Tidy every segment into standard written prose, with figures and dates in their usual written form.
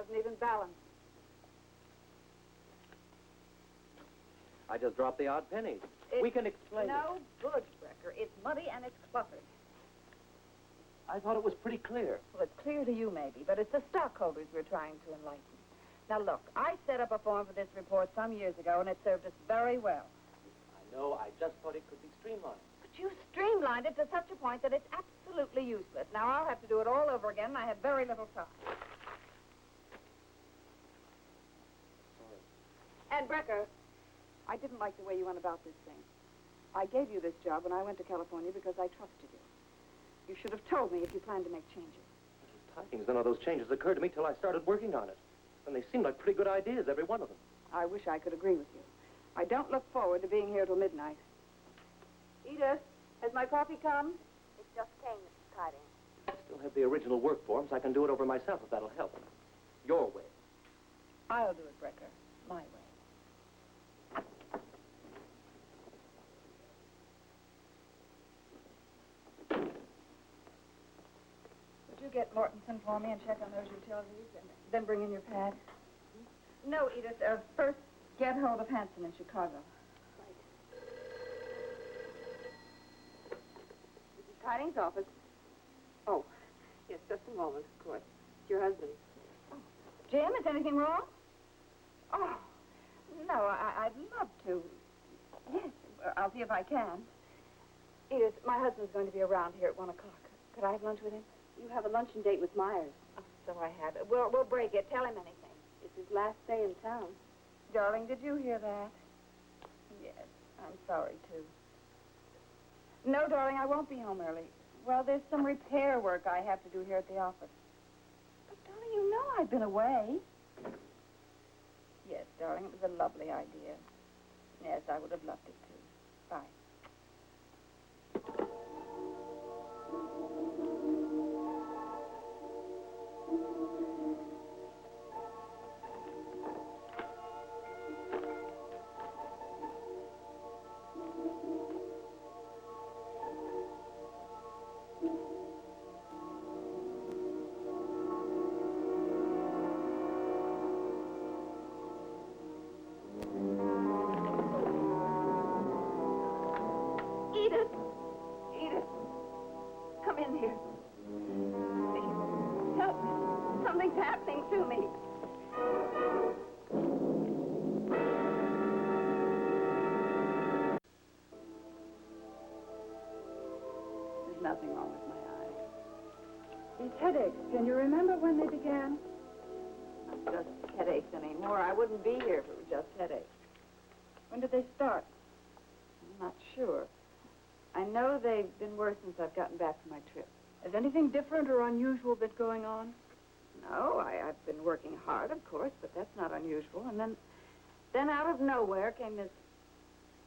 wasn't even balanced. I just dropped the odd penny. We can explain no good, Brecker. It's muddy and it's cluttered. I thought it was pretty clear. Well, it's clear to you, maybe, but it's the stockholders we're trying to enlighten. Now, look, I set up a form for this report some years ago, and it served us very well. I know. I just thought it could be streamlined. But you streamlined it to such a point that it's absolutely useless. Now, I'll have to do it all over again, and I had very little time. Sorry. And, Brecker, I didn't like the way you went about this thing. I gave you this job when I went to California because I trusted you. You should have told me if you planned to make changes. Tidings, none of those changes occurred to me till I started working on it. And they seemed like pretty good ideas, every one of them. I wish I could agree with you. I don't look forward to being here till midnight. Edith, has my coffee come? It just came, Mrs. Tyding. I still have the original work forms. I can do it over myself if that'll help. Your way. I'll do it, Brecker. My way. Would you get Mortensen for me and check on those utilities and then bring in your pad? No, Edith. First, get hold of Hanson in Chicago. Right. Mrs. Tiding's office. Oh, yes, just a moment, of course. It's your husband. Oh. Jim, is anything wrong? Oh, no, I'd love to. Yes, I'll see if I can. Edith, my husband's going to be around here at 1 o'clock. Could I have lunch with him? You have a luncheon date with Myers. Oh, so I have. We'll break it. Tell him anything. It's his last day in town. Darling, did you hear that? Yes, I'm sorry, too. No, darling, I won't be home early. Well, there's some repair work I have to do here at the office. But, darling, you know I've been away. Yes, darling, it was a lovely idea. Yes, I would have loved it, too. Bye. Edith, come in here. Please, help me. Something's happening to me. There's nothing wrong with my eyes. These headaches, can you remember when they began? Not just headaches anymore. I wouldn't be here if it were just headaches. When did they start? I'm not sure. I know they've been worse since I've gotten back from my trip. Has anything different or unusual been going on? No, I've been working hard, of course, but that's not unusual. And then out of nowhere came this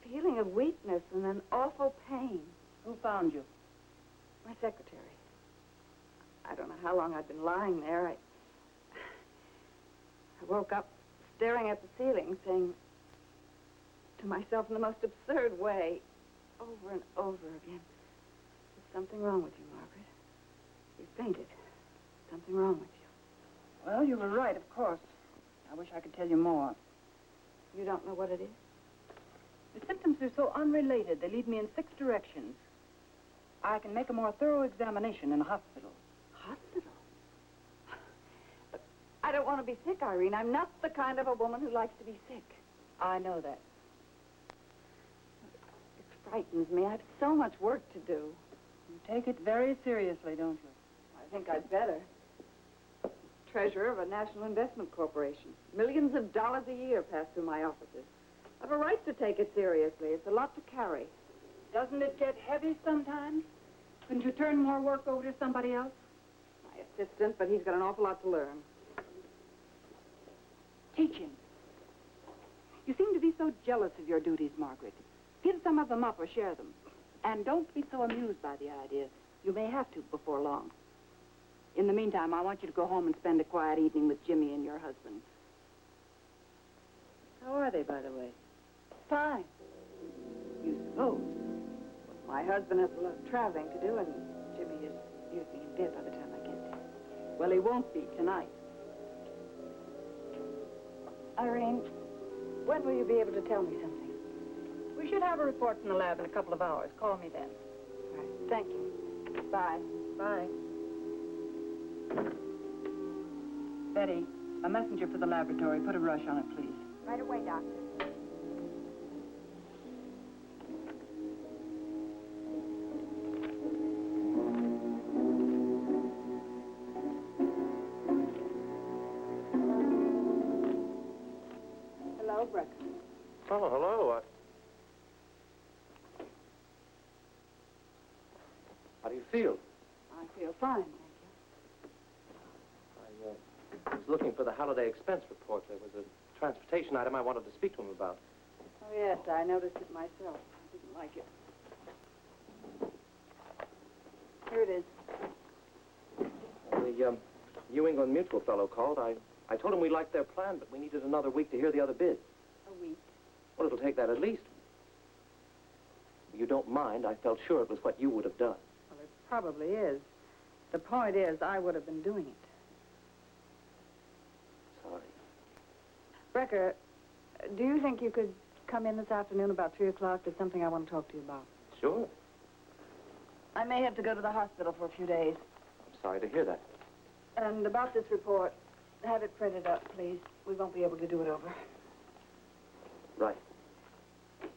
feeling of weakness and then awful pain. Who found you? My secretary. I don't know how long I'd been lying there. I woke up staring at the ceiling, saying to myself in the most absurd way, over and over again, there's something wrong with you, Margaret. You fainted. Something wrong with you. Well, you were right, of course. I wish I could tell you more. You don't know what it is? The symptoms are so unrelated, they lead me in 6 directions. I can make a more thorough examination in a hospital. Hospital? But I don't want to be sick, Irene. I'm not the kind of a woman who likes to be sick. I know that. Frightens me. I've so much work to do. You take it very seriously, don't you? I think I'd better. Treasurer of a national investment corporation. Millions of dollars a year pass through my offices. I have a right to take it seriously. It's a lot to carry. Doesn't it get heavy sometimes? Couldn't you turn more work over to somebody else? My assistant, but he's got an awful lot to learn. Teach him. You seem to be so jealous of your duties, Margaret. Give some of them up or share them. And don't be so amused by the idea. You may have to before long. In the meantime, I want you to go home and spend a quiet evening with Jimmy and your husband. How are they, by the way? Fine. You suppose? Well, my husband has a lot of traveling to do, and Jimmy is usually in bed by the time I get there. Well, he won't be tonight. Irene, when will you be able to tell me something? We should have a report from the lab in a couple of hours. Call me then. All right. Thank you. Bye. Bye. Betty, a messenger for the laboratory. Put a rush on it, please. Right away, Doctor. Hello, Breck. Oh, hello. How do you feel? I feel fine, thank you. I was looking for the holiday expense report. There was a transportation item I wanted to speak to him about. Oh, yes, I noticed it myself. I didn't like it. Here it is. The New England Mutual fellow called. I told him we liked their plan, but we needed another week to hear the other bids. A week. Well, it'll take that at least. If you don't mind, I felt sure it was what you would have done. Well, it probably is. The point is, I would have been doing it. Sorry. Brecker, do you think you could come in this afternoon about 3 o'clock? There's something I want to talk to you about. Sure. I may have to go to the hospital for a few days. I'm sorry to hear that. And about this report, have it printed up, please. We won't be able to do it over. Right. There's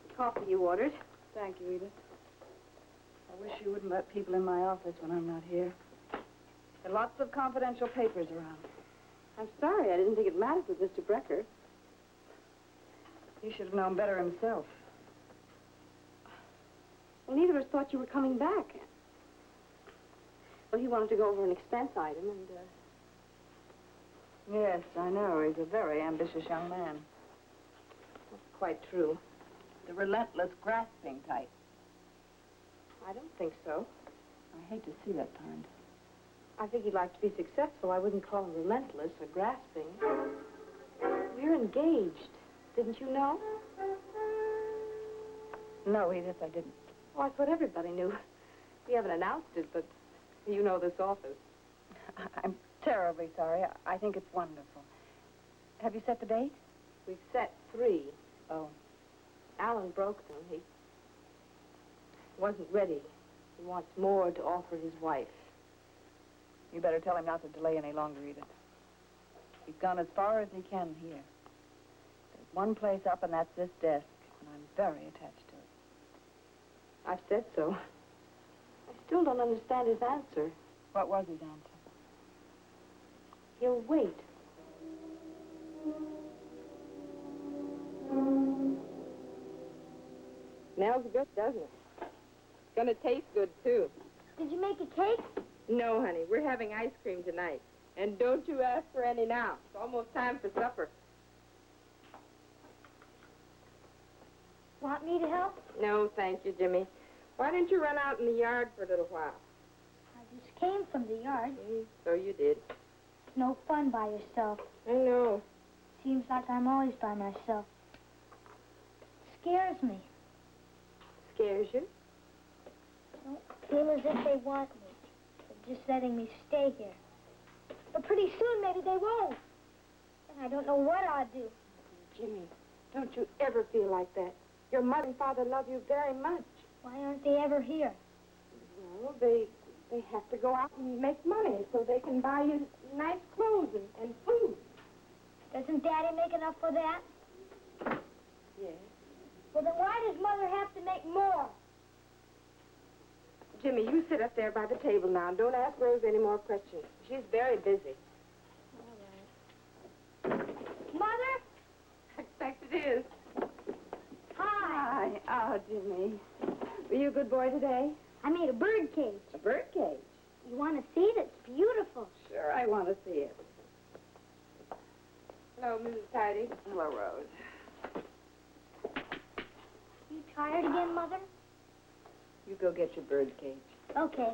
the coffee you ordered. Thank you, Edith. I wish you wouldn't let people in my office when I'm not here. There are lots of confidential papers around. I'm sorry. I didn't think it mattered with Mr. Brecker. He should have known better himself. Well, neither of us thought you were coming back. Well, he wanted to go over an expense item, and, Yes, I know. He's a very ambitious young man. That's quite true. The relentless, grasping type. I don't think so. I hate to see that kind. I think he'd like to be successful. I wouldn't call him relentless or grasping. We're engaged. Didn't you know? No, Edith, I didn't. Oh, I thought everybody knew. We haven't announced it, but you know this office. I'm terribly sorry. I think it's wonderful. Have you set the date? We've set 3. Oh. Alan broke them. He wasn't ready. He wants more to offer his wife. You better tell him not to delay any longer, Edith. He's gone as far as he can here. There's one place up, and that's this desk, and I'm very attached to it. I've said so. I still don't understand his answer. What was his answer? He'll wait. Smells good, doesn't it? It's gonna taste good, too. Did you make a cake? No, honey, we're having ice cream tonight. And don't you ask for any now. It's almost time for supper. Want me to help? No, thank you, Jimmy. Why don't you run out in the yard for a little while? I just came from the yard. So you did. No fun by yourself. I know. Seems like I'm always by myself. Scares me. Scares you? Don't feel as if they want me. They're just letting me stay here. But pretty soon, maybe they won't. And I don't know what I'll do. Jimmy, don't you ever feel like that. Your mother and father love you very much. Why aren't they ever here? Well, they have to go out and make money so they can buy you nice clothes and food. Doesn't Daddy make enough for that? Yes. Well, then why does Mother have to make more? Jimmy, you sit up there by the table now and don't ask Rose any more questions. She's very busy. All right. Mother? I expect it is. Hi. Hi. Oh, Jimmy. Were you a good boy today? I made a bird cage. A bird cage. You want to see it? It's beautiful. Sure, I want to see it. Hello, Mrs. Tyding. Hello, Rose. You tired again, Mother? You go get your bird cage. Okay.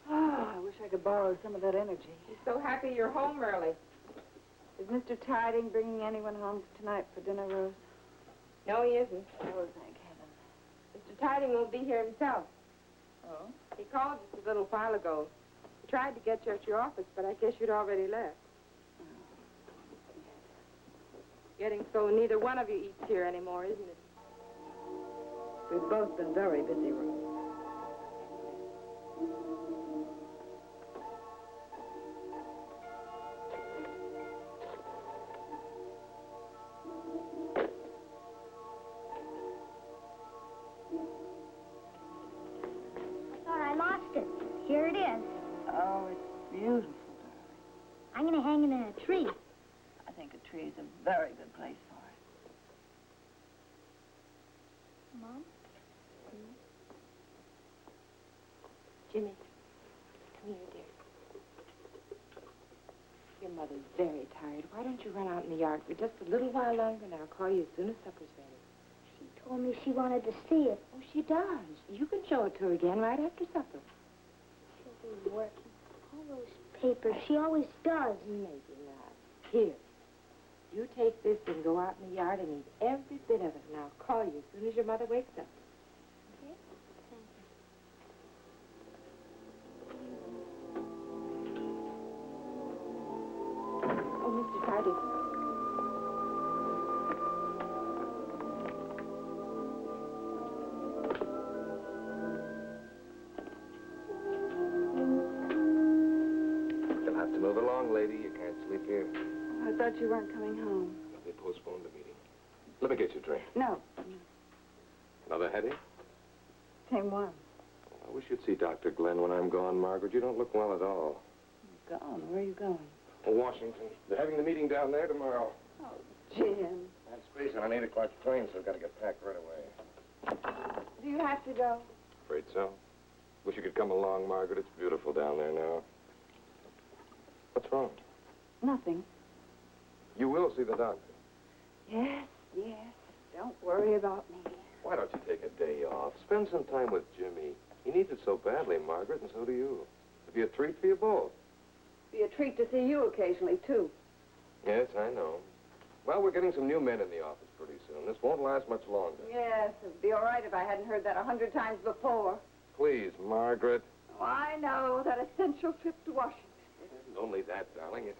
Oh, I wish I could borrow some of that energy. I'm so happy you're home early. Is Mr. Tyding bringing anyone home tonight for dinner, Rose? No, he isn't. Oh, thank heaven. Mr. Mr. Tyding won't be here himself. Oh? He called just a little while ago. He tried to get you at your office, but I guess you'd already left. Getting so neither one of you eats here anymore, isn't it? We've both been very busy, Rose. I thought I lost it. Here it is. Oh, it's beautiful, darling. I'm going to hang it in a tree. I think a tree is a very good place for it. Mom? Jimmy, come here, dear. Your mother's very tired. Why don't you run out in the yard for just a little while longer, and I'll call you as soon as supper's ready. She told me she wanted to see it. Oh, she does. You can show it to her again right after supper. She'll be working. All those papers. She always does. Maybe not. Here. You take this and go out in the yard and eat every bit of it, and I'll call you as soon as your mother wakes up. Okay? Thank Oh, Mr. Tyding. You'll have to move along, lady. You can't sleep here. I thought you weren't coming home. They postponed the meeting. Let me get you a drink. No. Another headache? Same one. I wish you'd see Dr. Glenn when I'm gone, Margaret. You don't look well at all. Gone. Where are you going? Washington. They're having the meeting down there tomorrow. Oh, Jim. I have space on an 8 o'clock train, so I've got to get packed right away. Do you have to go? Afraid so. Wish you could come along, Margaret. It's beautiful down there now. What's wrong? Nothing. You will see the doctor. Yes, yes. Don't worry about me. Why don't you take a day off? Spend some time with Jimmy. He needs it so badly, Margaret, and so do you. It'd be a treat for you both. Be a treat to see you occasionally, too. Yes, I know. Well, we're getting some new men in the office pretty soon. This won't last much longer. Yes, it'd be all right if I hadn't heard that 100 times before. Please, Margaret. Oh, I know. That essential trip to Washington. It's only that, darling.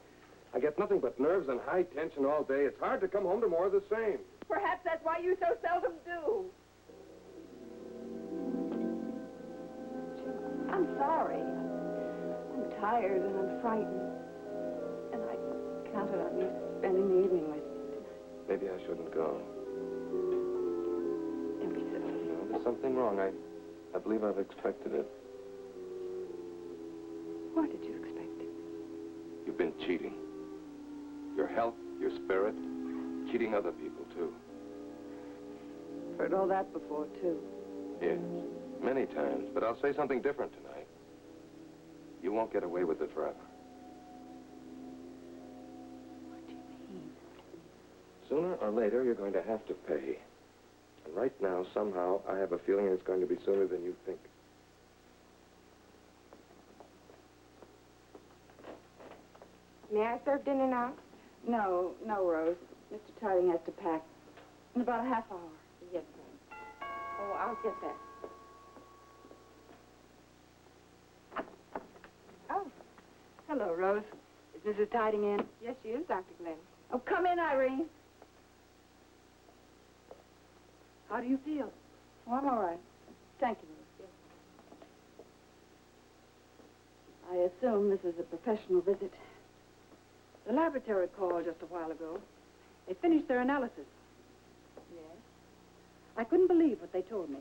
I get nothing but nerves and high tension all day. It's hard to come home to more of the same. Perhaps that's why you so seldom do. I'm sorry. I'm tired and I'm frightened. And I counted on you spending the evening with me. Maybe I shouldn't go. Don't be silly. No, there's something wrong. I believe I've expected it. What did you expect? You've been cheating. Your health, your spirit, cheating other people, too. Heard all that before, too. Yes, many times. But I'll say something different tonight. You won't get away with it forever. What do you mean? Sooner or later, you're going to have to pay. And right now, somehow, I have a feeling it's going to be sooner than you think. May I serve dinner now? No, Rose. Mr. Tyding has to pack in about a half hour. Yes, ma'am. Oh, I'll get that. Oh, hello, Rose. Is Mrs. Tyding in? Yes, she is, Dr. Glenn. Oh, come in, Irene. How do you feel? Oh, I'm all right. Thank you, Rose. I assume this is a professional visit. The laboratory called just a while ago. They finished their analysis. Yes? I couldn't believe what they told me.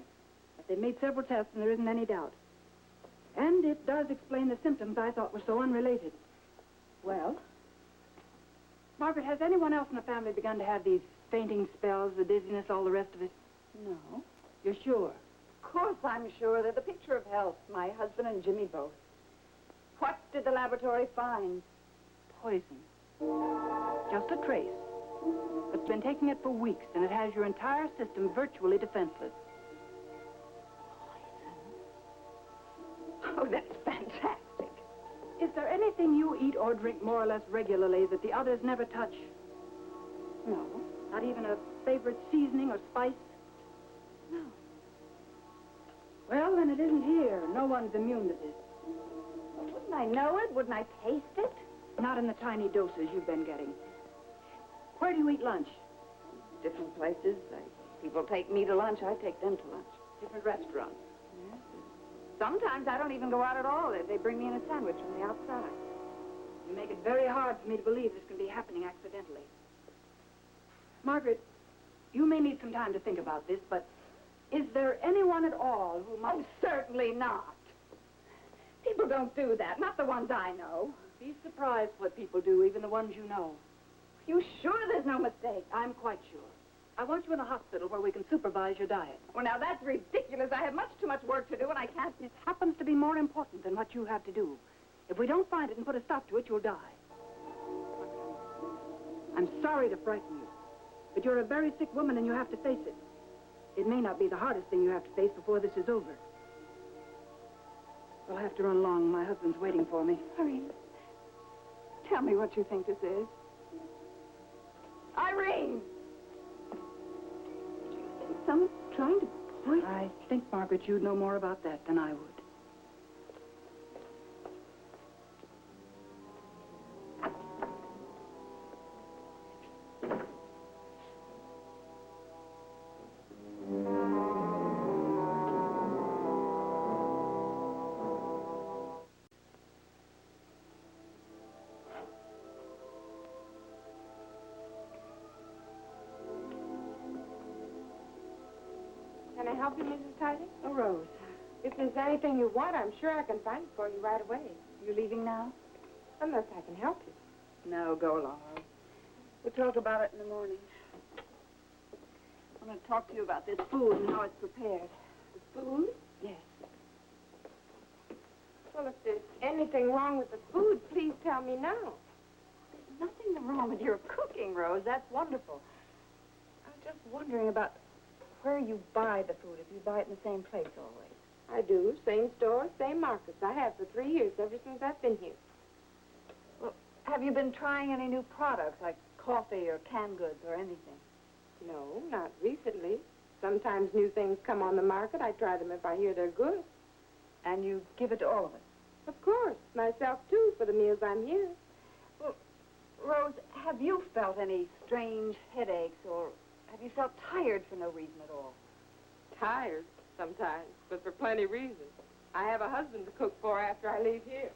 That they made several tests and there isn't any doubt. And it does explain the symptoms I thought were so unrelated. Well? Margaret, has anyone else in the family begun to have these fainting spells, the dizziness, all the rest of it? No. You're sure? Of course I'm sure. They're the picture of health. My husband and Jimmy both. What did the laboratory find? Poison. Just a trace. It's been taking it for weeks, and it has your entire system virtually defenseless. Poison? Oh, that's fantastic. Is there anything you eat or drink more or less regularly that the others never touch? No. Not even a favorite seasoning or spice? No. Well, then it isn't here. No one's immune to this. Wouldn't I know it? Wouldn't I taste it? Not in the tiny doses you've been getting. Where do you eat lunch? Different places. People take me to lunch. I take them to lunch. Different restaurants. Sometimes I don't even go out at all. They bring me in a sandwich from the outside. You make it very hard for me to believe this can be happening accidentally. Margaret, you may need some time to think about this, but is there anyone at all who might... Oh, certainly not. People don't do that. Not the ones I know. Be surprised what people do, even the ones you know. You sure there's no mistake? I'm quite sure. I want you in a hospital where we can supervise your diet. Well, now, that's ridiculous. I have much too much work to do, and I can't... It happens to be more important than what you have to do. If we don't find it and put a stop to it, you'll die. I'm sorry to frighten you, but you're a very sick woman and you have to face it. It may not be the hardest thing you have to face before this is over. I'll have to run along. My husband's waiting for me. Irene, tell me what you think this is. Irene! Do you think someone's trying to poison? I think, Margaret, you'd know more about that than I would. Can I help you, Mrs. Tyding? Oh, Rose. If there's anything you want, I'm sure I can find it for you right away. You leaving now? Unless I can help you. No, go along, Rose. We'll talk about it in the morning. I'm going to talk to you about this food and how it's prepared. The food? Yes. Well, if there's anything wrong with the food, please tell me now. There's nothing wrong with your cooking, Rose. That's wonderful. I was just wondering about where you buy the food, if you buy it in the same place always. I do. Same store, same markets. I have for 3 years, ever since I've been here. Well, have you been trying any new products, like coffee or canned goods or anything? No, not recently. Sometimes new things come on the market. I try them if I hear they're good. And you give it to all of us? Of course. Myself, too, for the meals I'm here. Well, Rose, have you felt any strange headaches, or have you felt tired for no reason at all? Tired sometimes, but for plenty of reasons. I have a husband to cook for after I leave here.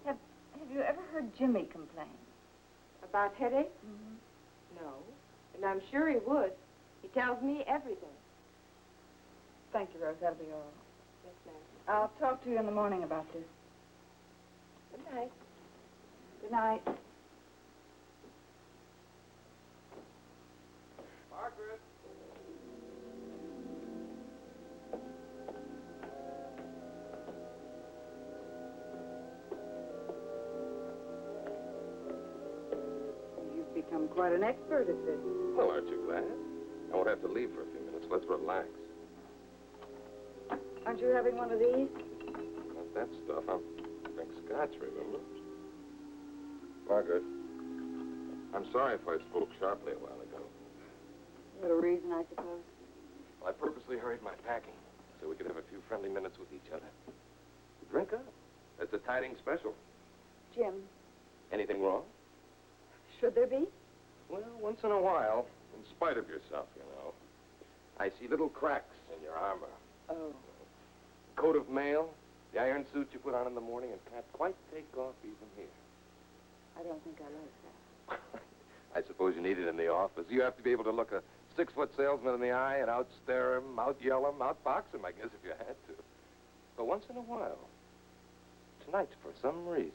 Have you ever heard Jimmy complain? About headaches? Mm-hmm. No. And I'm sure he would. He tells me everything. Thank you, Rose. That'll be all. Yes, ma'am. I'll talk to you in the morning about this. Good night. Good night. Margaret! You've become quite an expert at this. Well, aren't you glad? I won't have to leave for a few minutes. Let's relax. Aren't you having one of these? Not that stuff. I'm drink scotch, remember? Margaret, I'm sorry if I spoke sharply a while ago. Little reason, I suppose. Well, I purposely hurried my packing so we could have a few friendly minutes with each other. Drink up. That's a Tyding special. Jim, Anything wrong? should there be? Well, once in a while, in spite of yourself, you know. I see little cracks in your armor. Oh. Coat of mail, the iron suit you put on in the morning, and can't quite take off even here. I don't think I like that. I suppose you need it in the office. You have to be able to look a 6-foot salesman in the eye and out-stare him, out-yell him, out-box him, I guess, if you had to. But once in a while, tonight, for some reason,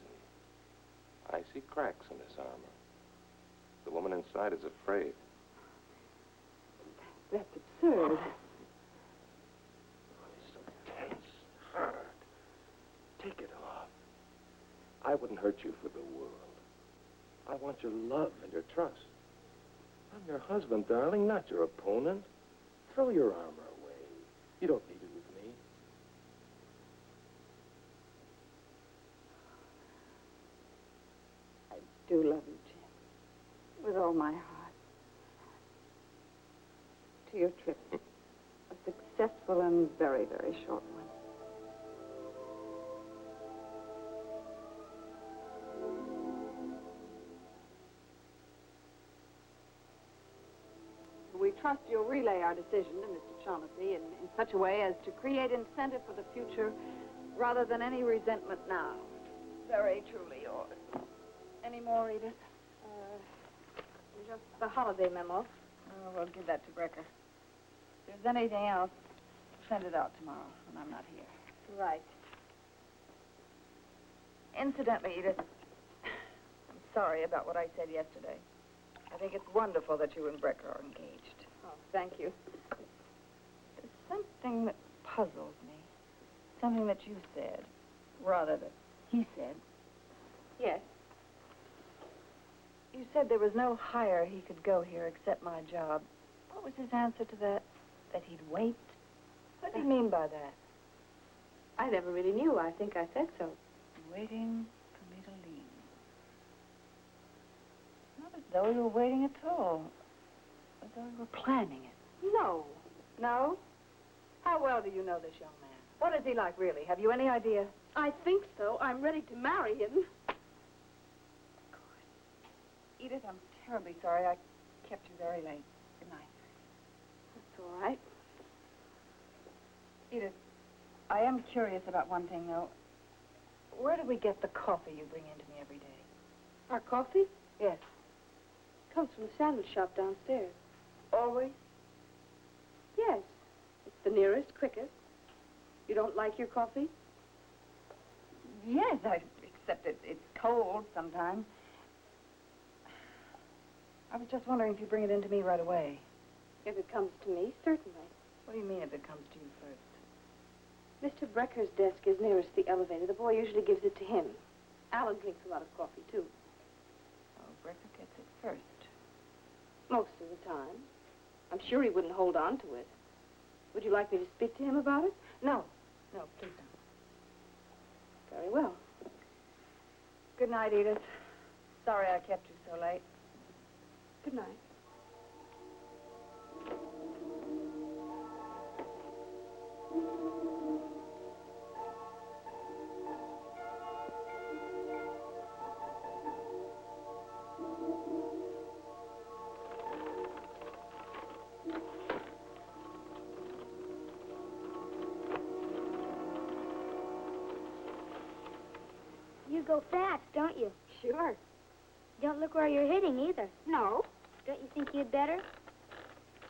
I see cracks in this armor. The woman inside is afraid. That's absurd. It's so tense, hard. Take it off. I wouldn't hurt you for the world. I want your love and your trust. I'm your husband, darling, not your opponent. Throw your armor away. You don't need it with me. I do love you, Jim. With all my heart. To your trip. A success. successful and very, very short one. We trust you'll relay our decision to Mr. Shaughnessy in such a way as to create incentive for the future rather than any resentment now. Very truly yours. Any more, Edith? Just the holiday memo. We'll give that to Brecker. If there's anything else, send it out tomorrow when I'm not here. Right. Incidentally, Edith, I'm sorry about what I said yesterday. I think it's wonderful that you and Brecker are engaged. Oh, thank you. There's something that puzzles me. Something that you said, rather that he said. Yes. You said there was no higher he could go here except my job. What was his answer to that? That he'd wait? What do you mean by that? I never really knew. I think I said so. Waiting for me to leave. Not as though you were waiting at all. As though you were planning it. No. No? How well do you know this young man? What is he like, really? Have you any idea? I think so. I'm ready to marry him. Edith, I'm terribly sorry I kept you very late. Good night. That's all right. Edith, I am curious about one thing, though. Where do we get the coffee you bring in to me every day? Our coffee Yes. comes from the sandwich shop downstairs. Always? Yes. It's the nearest, quickest. You don't like your coffee? Yes, except it's cold sometimes. I was just wondering if you bring it in to me right away. If it comes to me, certainly. What do you mean if it comes to you first? Mr. Brecker's desk is nearest the elevator. The boy usually gives it to him. Alan drinks a lot of coffee, too. Oh, Brecker gets it first. Most of the time. I'm sure he wouldn't hold on to it. Would you like me to speak to him about it? No, please don't. Very well. Good night, Edith. Sorry I kept you so late. Good night. You go fast, don't you? Sure. Don't look where you're hitting either. No. Don't you think you'd better?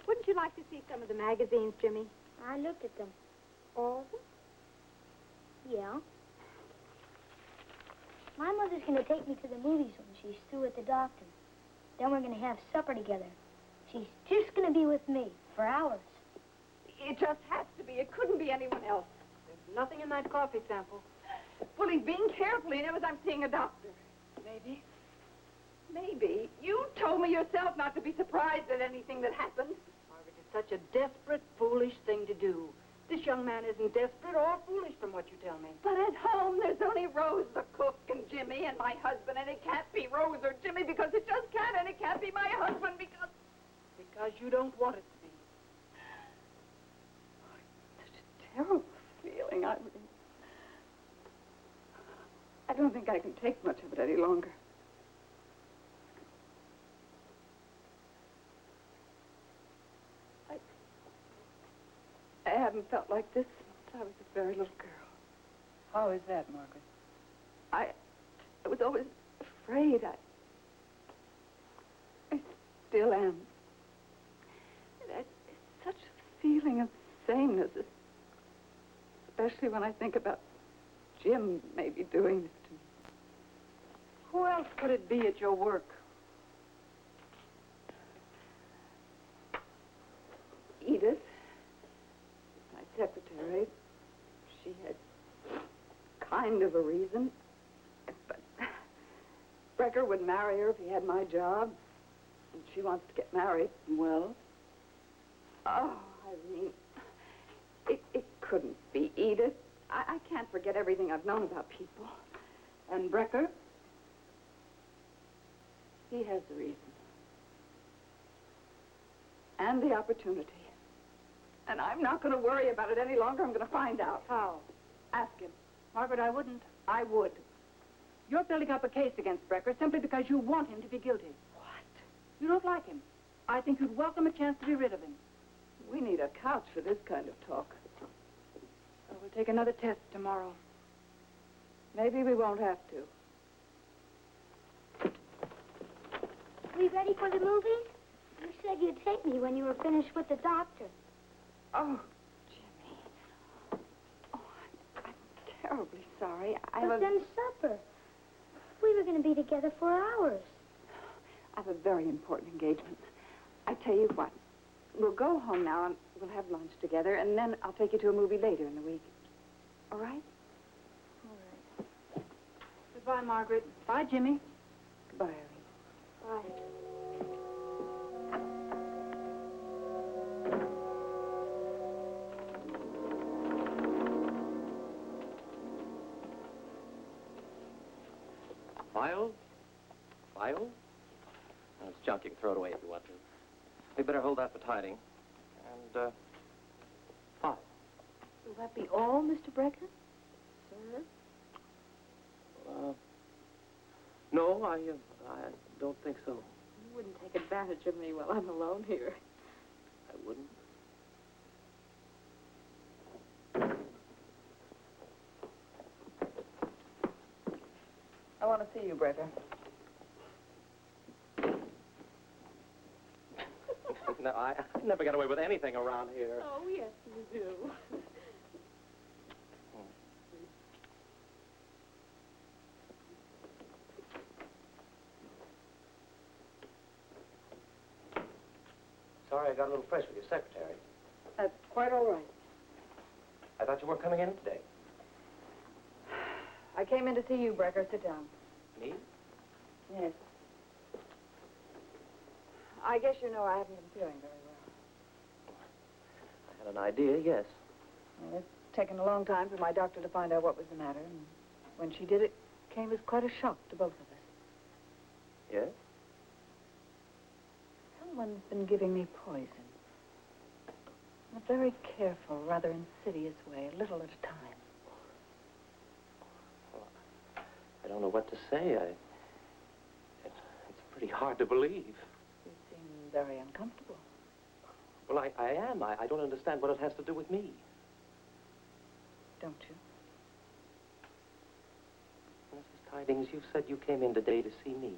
Wouldn't you like to see some of the magazines, Jimmy? I looked at them. All of them? Yeah. My mother's going to take me to the movies when she's through with the doctor. Then we're going to have supper together. She's just going to be with me for hours. It just has to be. It couldn't be anyone else. There's nothing in that coffee sample. Well, he's being careful. He knows I'm seeing a doctor. Maybe. Maybe. You told me yourself not to be surprised at anything that happens. Margaret, it's such a desperate, foolish thing to do. This young man isn't desperate or foolish from what you tell me. But at home, there's only Rose the cook and Jimmy and my husband, and it can't be Rose or Jimmy because it just can't, and it can't be my husband because... Because you don't want it to be. Oh, it's such a terrible feeling. I don't think I can take much of it any longer. I haven't felt like this since I was a very little girl. How is that, Margaret? I was always afraid. I still am. It's such a feeling of sameness, especially when I think about Jim maybe doing this to me. Who else could it be at your work? Edith, my secretary, she had kind of a reason, but Brecker would marry her if he had my job, and she wants to get married. Well? Oh, Irene, it couldn't be Edith. I can't forget everything I've known about people. And Brecker? He has the reason. And the opportunity. And I'm not going to worry about it any longer. I'm going to find out. How? Ask him. Margaret, I wouldn't. I would. You're building up a case against Brecker simply because you want him to be guilty. What? You don't like him. I think you'd welcome a chance to be rid of him. We need a couch for this kind of talk. Well, we'll take another test tomorrow. Maybe we won't have to. We ready for the movie? You said you'd take me when you were finished with the doctor. Oh, Jimmy. Oh, I'm terribly sorry. But then supper. We were going to be together for hours. I have a very important engagement. I tell you what, we'll go home now and we'll have lunch together, and then I'll take you to a movie later in the week. All right? All right. Goodbye, Margaret. Bye, Jimmy. Goodbye, Irene. Bye. File? File? That's junk. You can throw it away if you want to. We better hold that for Tyding. And, file. Will that be all, Mr. Brecker? Sir? No, I don't think so. You wouldn't take advantage of me while I'm alone here. I wouldn't. I want to see you, Brecker. No, I never get away with anything around here. Oh, yes, you do. Sorry, I got a little fresh with your secretary. That's quite all right. I thought you weren't coming in today. I came in to see you, Brecker. Sit down. Me? Yes. I guess you know I haven't been feeling very well. I had an idea, yes. Well, it's taken a long time for my doctor to find out what was the matter, and when she did, it came as quite a shock to both of us. Yes? Someone's been giving me poison. In a very careful, rather insidious way, a little at a time. Well, I don't know what to say. It's pretty hard to believe. You seem very uncomfortable. Well, I am. I don't understand what it has to do with me. Don't you? Mrs. Tidings, you said you came in today to see me.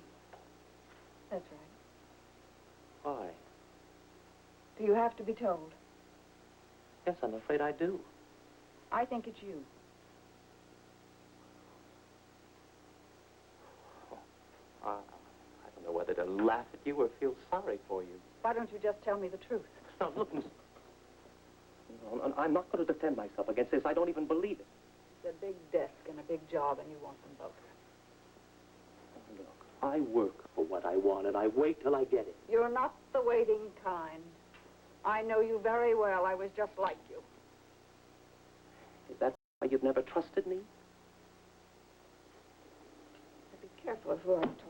That's right. Why? Do you have to be told? Yes, I'm afraid I do. I think it's you. I don't know whether to laugh at you or feel sorry for you. Why don't you just tell me the truth? Now, look, Miss... No, I'm not going to defend myself against this. I don't even believe it. It's a big desk and a big job, and you want them both. Look, I work for what I want, and I wait till I get it. You're not the waiting kind. I know you very well. I was just like you. Is that why you've never trusted me? Be careful of who I'm talking to.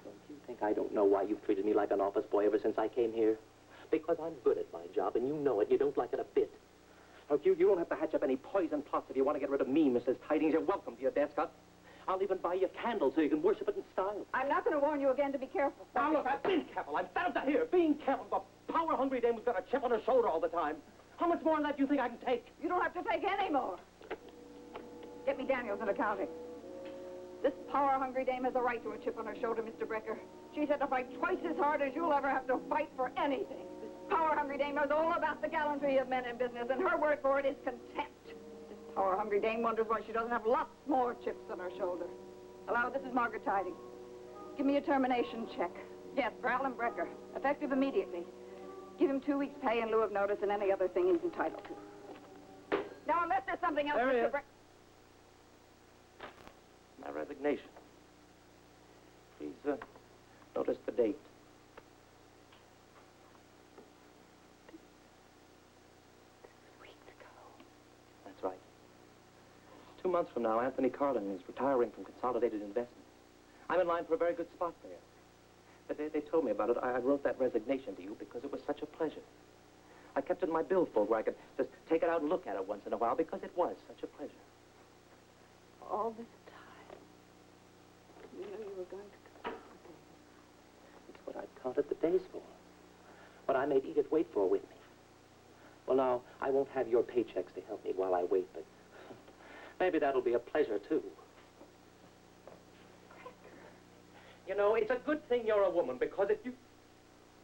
Don't you think I don't know why you've treated me like an office boy ever since I came here? Because I'm good at my job, and you know it. You don't like it a bit. Look, you don't have to hatch up any poison plots if you want to get rid of me, Mrs. Tidings. You're welcome to your desk. I'll even buy you candles so you can worship it in style. I'm not going to warn you again to be careful. Now, look, I've been careful. I'm fed up to here. Being careful. The power-hungry dame who's got a chip on her shoulder all the time. How much more than that do you think I can take? You don't have to take any more. Get me Daniels in accounting. This power-hungry dame has a right to a chip on her shoulder, Mr. Brecker. She's had to fight twice as hard as you'll ever have to fight for anything. This power-hungry dame knows all about the gallantry of men in business, and her word for it is contempt. This power-hungry dame wonders why she doesn't have lots more chips on her shoulder. Hello, this is Margaret Tyding. Give me a termination check. Yes, for Alan Brecker. Effective immediately. Give him 2 weeks' pay in lieu of notice and any other thing he's entitled to. Now, unless there's something else, There he Mr. is. Brecker... My resignation. Please, notice the date. Weeks ago. That's right. 2 months from now, Anthony Carlin is retiring from Consolidated Investments. I'm in line for a very good spot there. But they told me about it. I wrote that resignation to you because it was such a pleasure. I kept it in my billfold where I could just take it out and look at it once in a while because it was such a pleasure. All this time, you knew you were going to come. It's what I'd counted the days for. What I made Edith wait for with me. Well, now, I won't have your paychecks to help me while I wait, but maybe that'll be a pleasure, too. You know, it's a good thing you're a woman, because if you...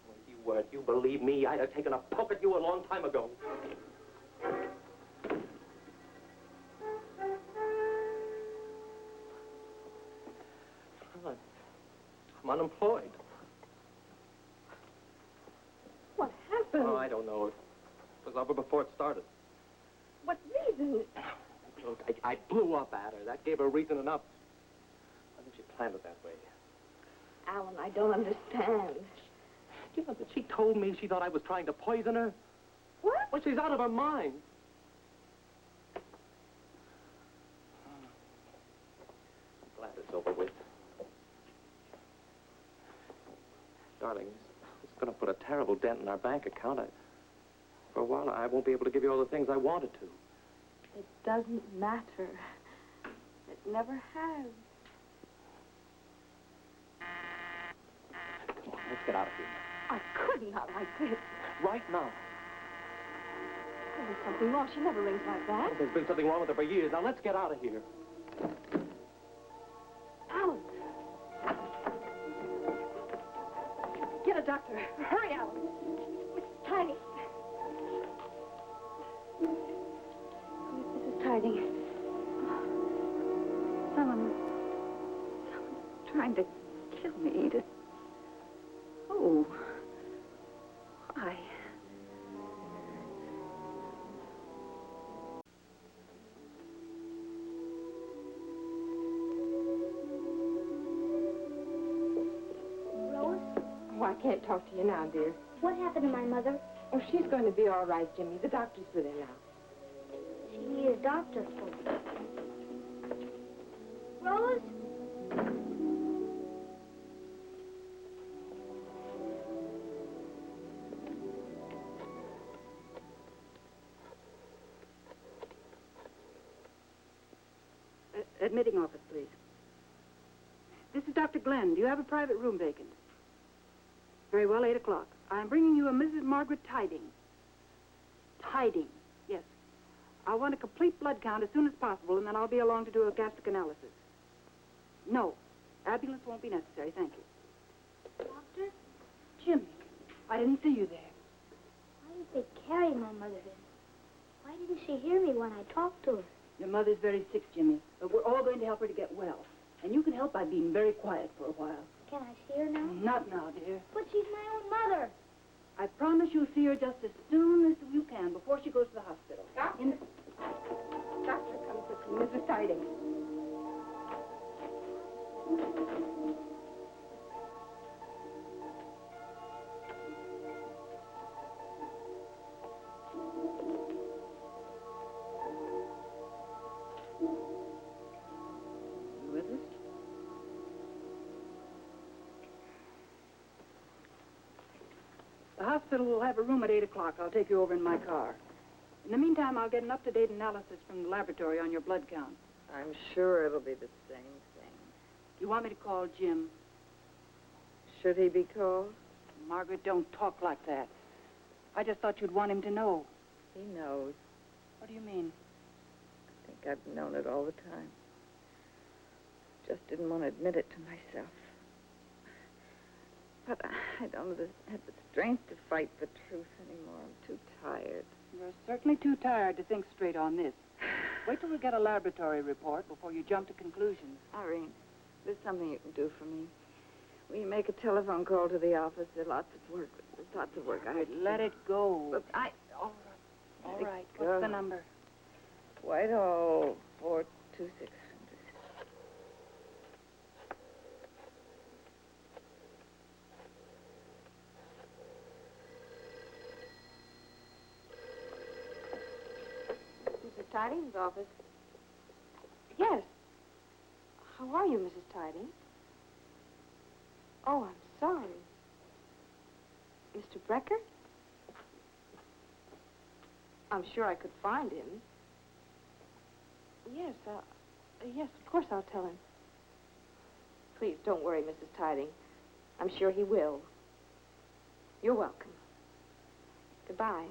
Well, if you weren't, you believe me, I'd have taken a poke at you a long time ago. I'm unemployed. What happened? Oh, I don't know. It was over before it started. What reason? Look, I blew up at her. That gave her reason enough. I think she planned it that way. Alan, I don't understand. You know that she told me she thought I was trying to poison her? What? Well, she's out of her mind. I'm glad it's over with. Darling, it's going to put a terrible dent in our bank account. For a while, I won't be able to give you all the things I wanted to. It doesn't matter. It never has. Come on, let's get out of here. I could not like this. Right now. Oh, there's something wrong. She never rings like that. There's been something wrong with her for years. Now, let's get out of here. Alan. Get a doctor. Hurry, Alan. Mrs. Tyding. Mrs. Tyding. Someone's trying to kill me, Edith. Oh. Why? Rose, Oh, I can't talk to you now, dear. what happened to my mother? Oh, she's going to be all right, Jimmy. The doctor's with her now. She needs a doctor for. Rose? Admitting office, please. This is Dr. Glenn. Do you have a private room vacant? Very well, 8 o'clock. I'm bringing you a Mrs. Margaret Tyding. Tyding, yes. I want a complete blood count as soon as possible, and then I'll be along to do a gastric analysis. No, ambulance won't be necessary, thank you. Doctor? Jimmy, I didn't see you there. Why did they carry my mother in? Why didn't she hear me when I talked to her? Your mother's very sick, Jimmy, but we're all going to help her to get well. And you can help by being very quiet for a while. Can I see her now? Not now, dear. But she's my own mother. I promise you'll see her just as soon as you can before she goes to the hospital. Doctor? Doctor, come quickly. Mrs. Tyding. You with us? The hospital will have a room at 8 o'clock. I'll take you over in my car. In the meantime, I'll get an up-to-date analysis from the laboratory on your blood count. I'm sure it'll be the same thing. You want me to call Jim? Should he be called? Margaret, don't talk like that. I just thought you'd want him to know. He knows. What do you mean? I think I've known it all the time. Just didn't want to admit it to myself. But I don't have the strength to fight for truth anymore. I'm too tired. You're certainly too tired to think straight on this. Wait till we get a laboratory report before you jump to conclusions. Irene, there's something you can do for me. Will you make a telephone call to the office? There's lots of work. There's lots of work. Let it go. But All right. All right. Go. What's the number? Whitehall 42600. Mrs. Tyding's office. Yes. How are you, Mrs. Tyding? Oh, I'm sorry. Mr. Brecker? I'm sure I could find him. Yes, yes, of course I'll tell him. Please, don't worry, Mrs. Tyding. I'm sure he will. You're welcome. Goodbye.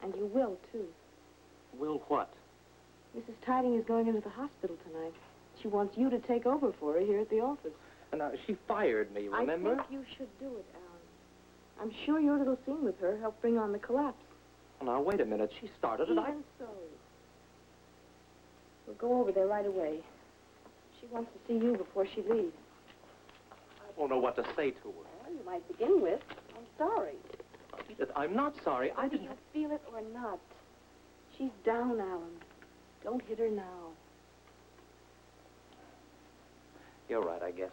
And you will, too. Will what? Mrs. Tyding is going into the hospital tonight. She wants you to take over for her here at the office. Now, she fired me, remember? I think you should do it, Alan. I'm sure your little scene with her helped bring on the collapse. Now, wait a minute. She started it. Even so. We'll go over there right away. She wants to see you before she leaves. I don't know what to say to her. Well, you might begin with, I'm sorry. Edith, I'm not sorry. I Whether didn't... you feel it or not. She's down, Alan. Don't hit her now. You're right, I guess.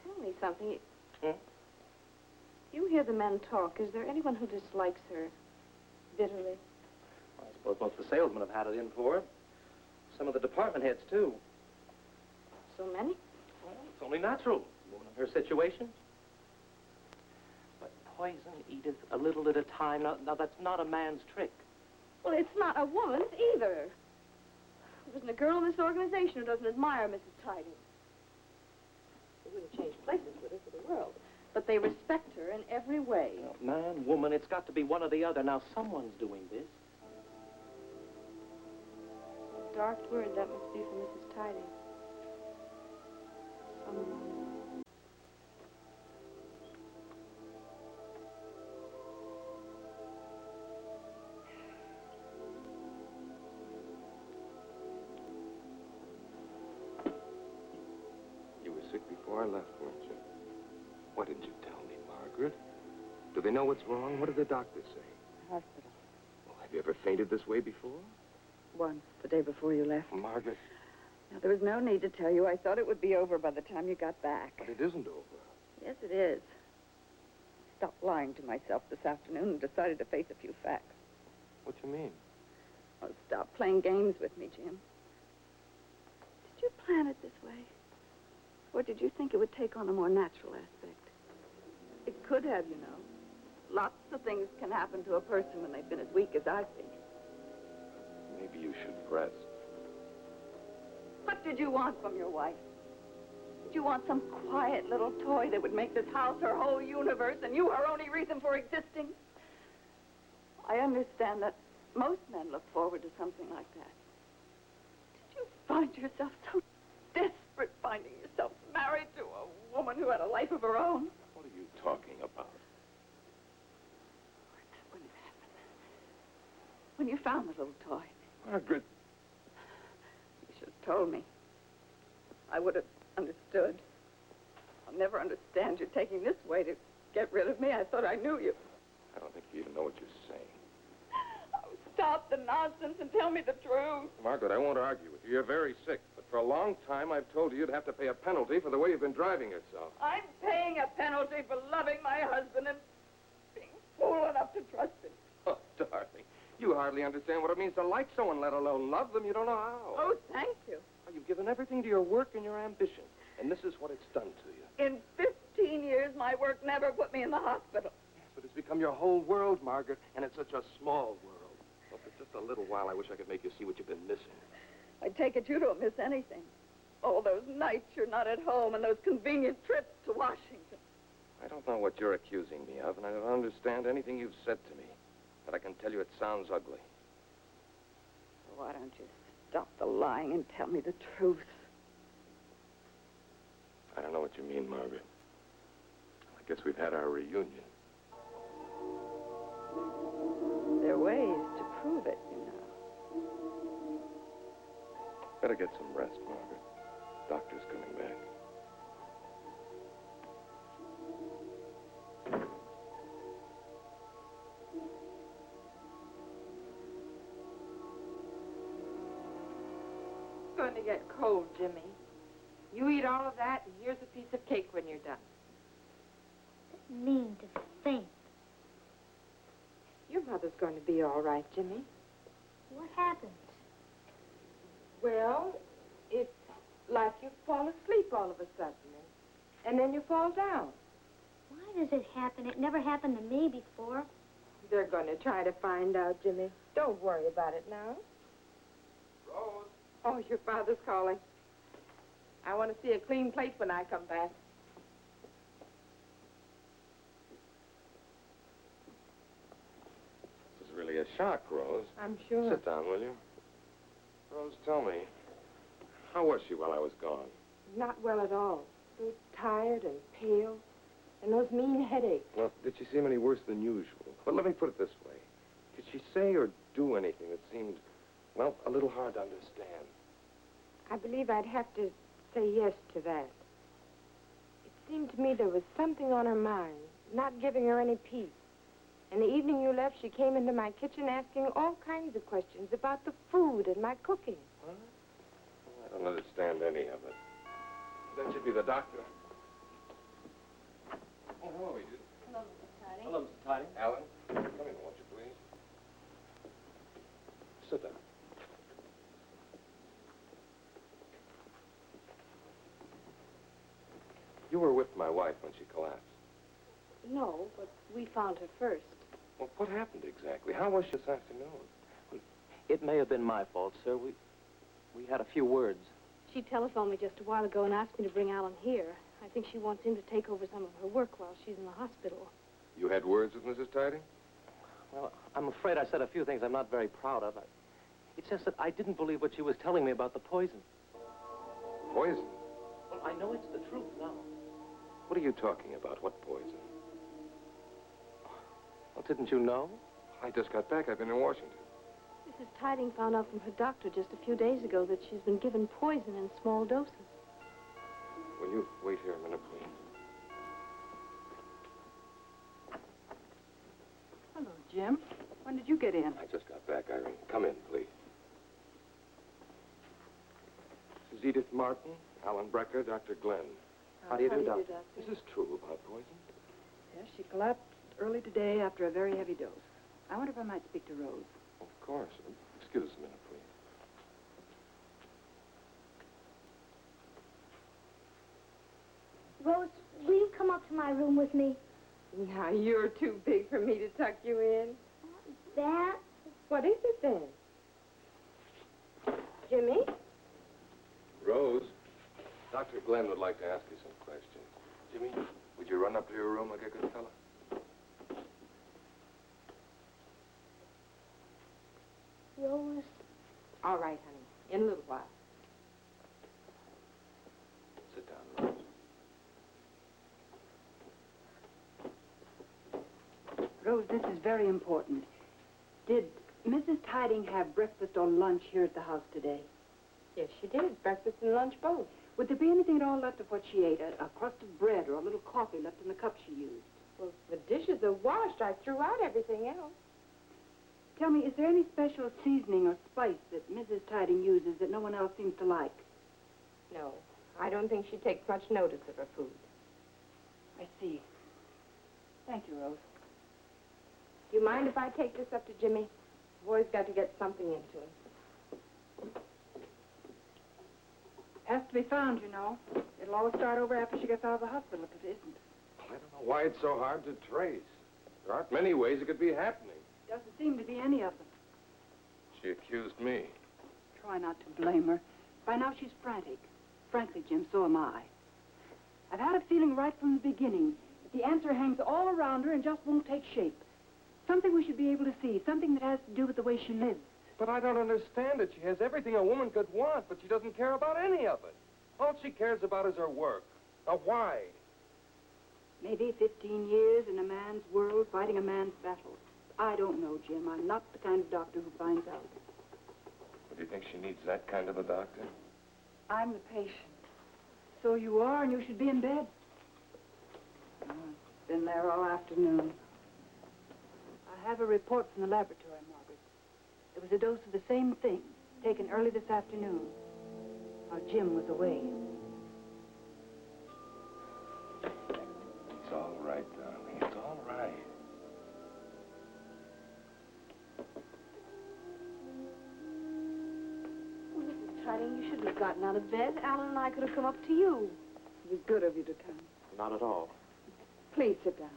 Tell me something. Hmm? You hear the men talk. Is there anyone who dislikes her bitterly? I suppose most of the salesmen have had it in for her. Some of the department heads, too. So many? Well, it's only natural. A woman in her situation. But poison, Edith, a little at a time. Now, that's not a man's trick. Well, it's not a woman's either. There isn't a girl in this organization who doesn't admire Mrs. Tyding. They wouldn't change places with her for the world. But they respect her in every way. Now, man, woman, it's got to be one or the other. Now, someone's doing this. A dark word that must be for Mrs. Tyding. Someone. You were sick before I left, weren't you? Why didn't you tell me, Margaret? Do they know what's wrong? What did the doctors say? Hospital. Well, have you ever fainted this way before? Once, the day before you left. Margaret. Now, there was no need to tell you. I thought it would be over by the time you got back. But it isn't over. Yes, it is. I stopped lying to myself this afternoon and decided to face a few facts. What do you mean? Oh, stop playing games with me, Jim. Did you plan it this way? Or did you think it would take on a more natural aspect? It could have, you know. Lots of things can happen to a person when they've been as weak as I've been. Maybe you should rest. What did you want from your wife? Did you want some quiet little toy that would make this house her whole universe and you her only reason for existing? I understand that most men look forward to something like that. Did you find yourself so desperate finding yourself married to a woman who had a life of her own? What are you talking about? When it happened. When you found the little toy. Margaret. You should have told me. I would have understood. I'll never understand you taking this way to get rid of me. I thought I knew you. I don't think you even know what you're saying. Oh, stop the nonsense and tell me the truth. Margaret, I won't argue with you. You're very sick. But for a long time, I've told you you'd have to pay a penalty for the way you've been driving yourself. I'm paying a penalty for loving my husband and being fool enough to trust him. Oh, darling. You hardly understand what it means to like someone, let alone love them. You don't know how. Oh, thank you. Well, you've given everything to your work and your ambition. And this is what it's done to you. In 15 years, my work never put me in the hospital. Yes, but it's become your whole world, Margaret. And it's such a small world. Well, for just a little while, I wish I could make you see what you've been missing. I take it you don't miss anything. All those nights you're not at home and those convenient trips to Washington. I don't know what you're accusing me of, and I don't understand anything you've said to me. But I can tell you it sounds ugly. Why don't you stop the lying and tell me the truth? I don't know what you mean, Margaret. I guess we've had our reunion. There are ways to prove it, you know. Better get some rest, Margaret. Doctor's coming back. It's going to get cold, Jimmy. You eat all of that, and here's a piece of cake when you're done. Mean to think. Your mother's going to be all right, Jimmy. What happened? Well, it's like you fall asleep all of a sudden, and then you fall down. Why does it happen? It never happened to me before. They're going to try to find out, Jimmy. Don't worry about it now. Rose. Oh, your father's calling. I want to see a clean plate when I come back. This is really a shock, Rose. I'm sure. Sit down, will you? Rose, tell me, how was she while I was gone? Not well at all. So tired and pale. And those mean headaches. Well, did she seem any worse than usual? But let me put it this way. Did she say or do anything that seemed, well, a little hard to understand? I believe I'd have to say yes to that. It seemed to me there was something on her mind, not giving her any peace. And the evening you left, she came into my kitchen asking all kinds of questions about the food and my cooking. Huh? Well, I don't understand any of it. That should be the doctor. Oh, hello, Edith. Hello, Mr. Tyding. Hello, Mr. Tyding. Alan, come in, won't you, please? Sit down. You were with my wife when she collapsed. No, but we found her first. Well, what happened exactly? How was she this afternoon? It may have been my fault, sir. We had a few words. She telephoned me just a while ago and asked me to bring Alan here. I think she wants him to take over some of her work while she's in the hospital. You had words with Mrs. Tyding? Well, I'm afraid I said a few things I'm not very proud of. It's just that I didn't believe what she was telling me about the poison. Poison? Well, I know it's the truth now. What are you talking about? What poison? Well, didn't you know? I just got back. I've been in Washington. Mrs. Tyding found out from her doctor just a few days ago that she's been given poison in small doses. Will you wait here a minute, please? Hello, Jim. When did you get in? I just got back, Irene. Come in, please. This is Edith Martin, Alan Brecker, Dr. Glenn. How do you do, Doctor? Is this true about poison? Yes, she collapsed early today after a very heavy dose. I wonder if I might speak to Rose. Of course. Excuse us a minute, please. Rose, will you come up to my room with me? Now, you're too big for me to tuck you in. That? What is it then? Jimmy? Rose, Dr. Glenn would like to ask you some questions. Jimmy, would you run up to your room like a good fella? Rose? All right, honey. In a little while. Sit down, Rose. Rose, this is very important. Did Mrs. Tyding have breakfast or lunch here at the house today? Yes, she did. Breakfast and lunch both. Would there be anything at all left of what she ate? A crust of bread or a little coffee left in the cup she used? Well, the dishes are washed. I threw out everything else. Tell me, is there any special seasoning or spice that Mrs. Tyding uses that no one else seems to like? No, I don't think she takes much notice of her food. I see. Thank you, Rose. Do you mind if I take this up to Jimmy? I've always got to get something into him. Has to be found, you know. It'll always start over after she gets out of the hospital if it isn't. I don't know why it's so hard to trace. There aren't many ways it could be happening. Doesn't seem to be any of them. She accused me. Try not to blame her. By now she's frantic. Frankly, Jim, so am I. I've had a feeling right from the beginning that the answer hangs all around her and just won't take shape. Something we should be able to see, something that has to do with the way she lives. But I don't understand it. She has everything a woman could want, but she doesn't care about any of it. All she cares about is her work. Now, why? Maybe 15 years in a man's world fighting a man's battles. I don't know, Jim. I'm not the kind of doctor who finds out. Do you think she needs that kind of a doctor? I'm the patient. So you are, and you should be in bed. Oh, I've been there all afternoon. I have a report from the laboratory, Margaret. It was a dose of the same thing, taken early this afternoon, while Jim was away. It's all right, darling. It's all right. Oh, Mrs. Tyding, you shouldn't have gotten out of bed. Alan and I could have come up to you. It was good of you to come. Not at all. Please sit down.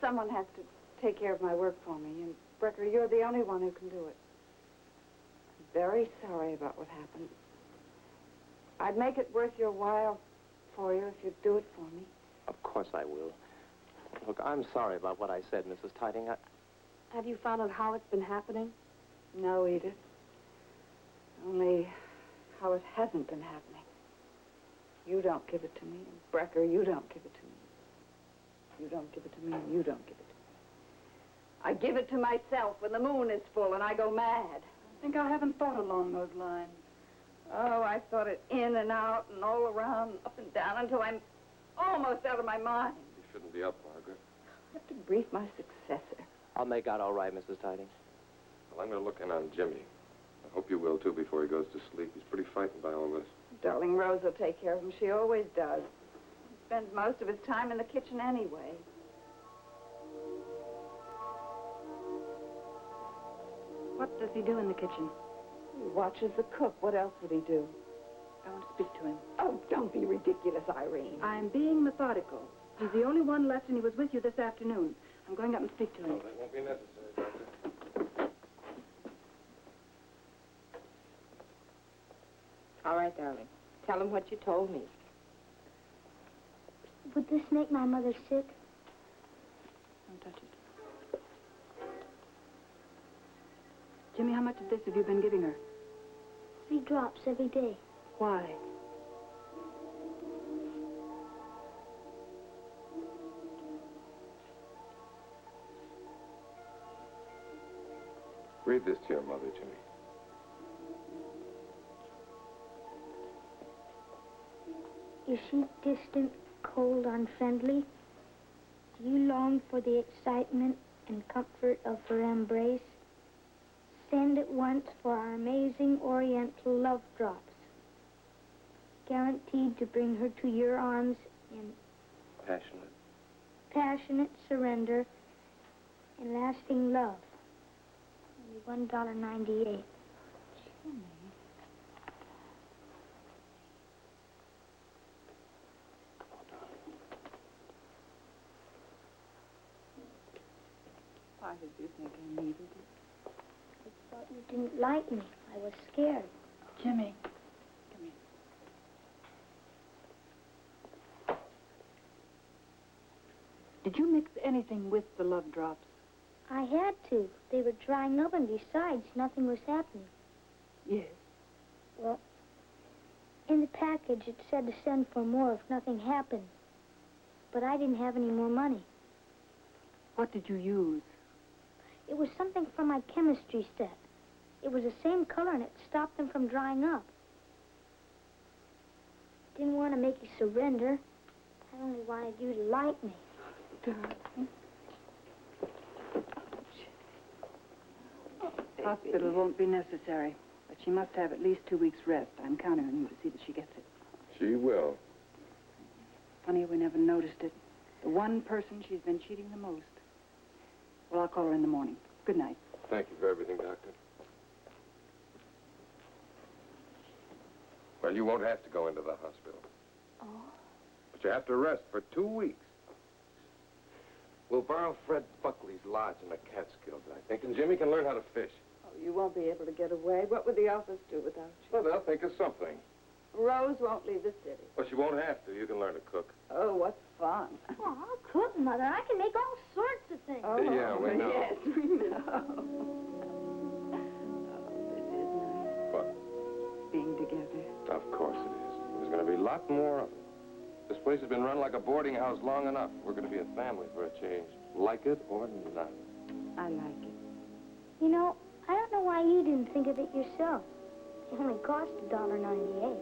Someone has to take care of my work for me, and Brecker, you're the only one who can do it. I'm very sorry about what happened. I'd make it worth your while for you if you'd do it for me. Of course I will. Look, I'm sorry about what I said, Mrs. Tyding. Have you found out how it's been happening? No, Edith. Only how it hasn't been happening. You don't give it to me, and Brecker, you don't give it to me. You don't give it to me, and you don't give it to me. I give it to myself when the moon is full and I go mad. I think I haven't thought along those lines. Oh, I thought it in and out and all around, up and down, until I'm almost out of my mind. You shouldn't be up, Margaret. I have to brief my successor. I'll make out all right, Mrs. Tyding. Well, I'm going to look in on Jimmy. I hope you will, too, before he goes to sleep. He's pretty frightened by all this. Darling Rose will take care of him. She always does. He spends most of his time in the kitchen anyway. What does he do in the kitchen? He watches the cook. What else would he do? I want to speak to him. Oh, don't be ridiculous, Irene. I'm being methodical. He's the only one left, and he was with you this afternoon. I'm going up and speak to him. Oh, that won't be necessary, Doctor. All right, darling. Tell him what you told me. Would this make my mother sick? Don't touch it. Jimmy, how much of this have you been giving her? 3 drops every day. Why? Read this to your mother, Jimmy. Is she distant, cold, unfriendly? Do you long for the excitement and comfort of her embrace? Send at once for our amazing Oriental love drops, guaranteed to bring her to your arms in passionate surrender and lasting love. Only $1.98. Why did you think I needed it? I thought you didn't like me. I was scared. Jimmy, come here. Did you mix anything with the love drops? I had to. They were drying up, and besides, nothing was happening. Yes. Well, in the package, it said to send for more if nothing happened. But I didn't have any more money. What did you use? It was something from my chemistry set. It was the same color, and it stopped them from drying up. Didn't want to make you surrender. I only wanted you to like me. Darling. Hospital won't be necessary, but she must have at least 2 weeks' rest. I'm counting on you to see that she gets it. She will. Funny we never noticed it. The one person she's been cheating the most. Well, I'll call her in the morning. Good night. Thank you for everything, Doctor. Well, you won't have to go into the hospital. Oh? But you have to rest for 2 weeks. We'll borrow Fred Buckley's lodge in the Catskills, I think, and Jimmy can learn how to fish. Oh, you won't be able to get away. What would the office do without you? Well, they'll think of something. Rose won't leave the city. Well, she won't have to. You can learn to cook. Oh, what fun. Oh, I'll cook, Mother. I can make all sorts of things. Oh, Yeah, we know. Yes, we know. Oh, this is nice. What? Being together. Of course it is. There's going to be a lot more of it. This place has been run like a boarding house long enough. We're going to be a family for a change. Like it or not. I like it. You know, I don't know why you didn't think of it yourself. It only cost $1.98.